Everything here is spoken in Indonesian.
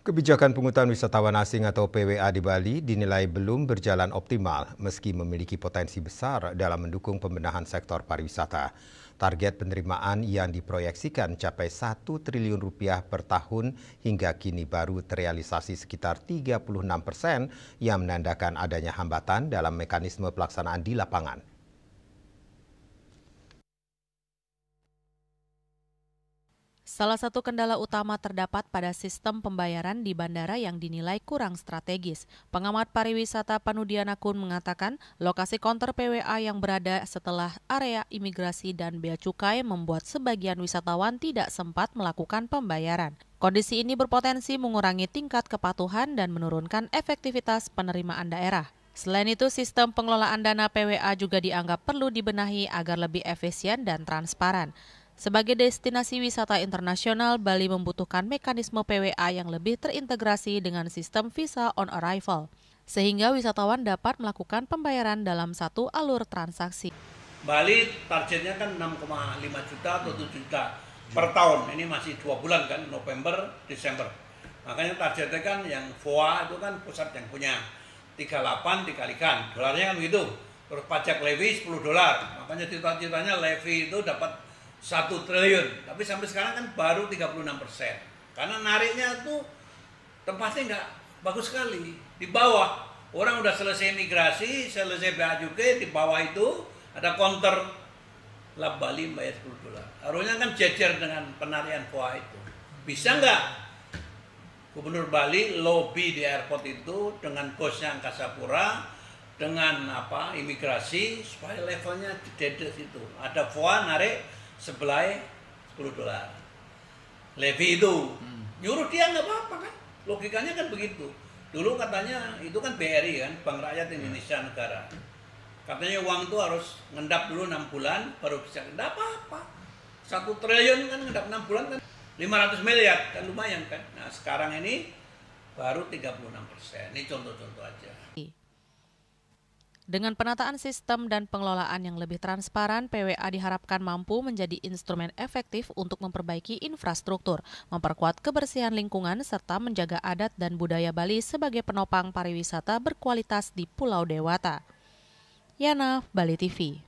Kebijakan pungutan wisatawan asing atau PWA di Bali dinilai belum berjalan optimal meski memiliki potensi besar dalam mendukung pembenahan sektor pariwisata. Target penerimaan yang diproyeksikan mencapai 1 triliun rupiah per tahun hingga kini baru terrealisasi sekitar 36%, yang menandakan adanya hambatan dalam mekanisme pelaksanaan di lapangan. Salah satu kendala utama terdapat pada sistem pembayaran di bandara yang dinilai kurang strategis. Pengamat pariwisata Panudianakun mengatakan lokasi konter PWA yang berada setelah area imigrasi dan bea cukai membuat sebagian wisatawan tidak sempat melakukan pembayaran. Kondisi ini berpotensi mengurangi tingkat kepatuhan dan menurunkan efektivitas penerimaan daerah. Selain itu, sistem pengelolaan dana PWA juga dianggap perlu dibenahi agar lebih efisien dan transparan. Sebagai destinasi wisata internasional, Bali membutuhkan mekanisme PWA yang lebih terintegrasi dengan sistem visa on arrival, sehingga wisatawan dapat melakukan pembayaran dalam satu alur transaksi. Bali targetnya kan 6,5 juta atau 7 juta per tahun. Ini masih 2 bulan kan, November, Desember. Makanya targetnya kan yang VOA itu kan pusat yang punya 38 dikalikan. Dolarnya kan begitu. Terus pajak levy $10. Makanya cita-citanya levy itu dapat 1 triliun, tapi sampai sekarang kan baru 36%. Karena nariknya tuh tempatnya nggak bagus sekali. Di bawah, orang udah selesai migrasi, selesai bea cukai, di bawah itu ada counter Lab Bali bayar $10. Harusnya kan jejer dengan penarian VOA itu. Bisa nggak Gubernur Bali lobby di airport itu dengan bosnya Angkasa Pura, dengan imigrasi, supaya levelnya dedes itu. Ada VOA narik sebelah $10. Levy itu nyuruh dia nggak apa-apa kan, logikanya kan begitu. Dulu katanya itu kan BRI kan, Bank Rakyat Indonesia Negara, katanya uang itu harus ngendap dulu 6 bulan baru bisa, nggak apa-apa. 1 triliun kan ngendap 6 bulan kan 500 miliar kan, lumayan kan. Nah sekarang ini baru 36%. Ini contoh-contoh aja. Dengan penataan sistem dan pengelolaan yang lebih transparan, PWA diharapkan mampu menjadi instrumen efektif untuk memperbaiki infrastruktur, memperkuat kebersihan lingkungan, serta menjaga adat dan budaya Bali sebagai penopang pariwisata berkualitas di Pulau Dewata. Yana, Bali TV.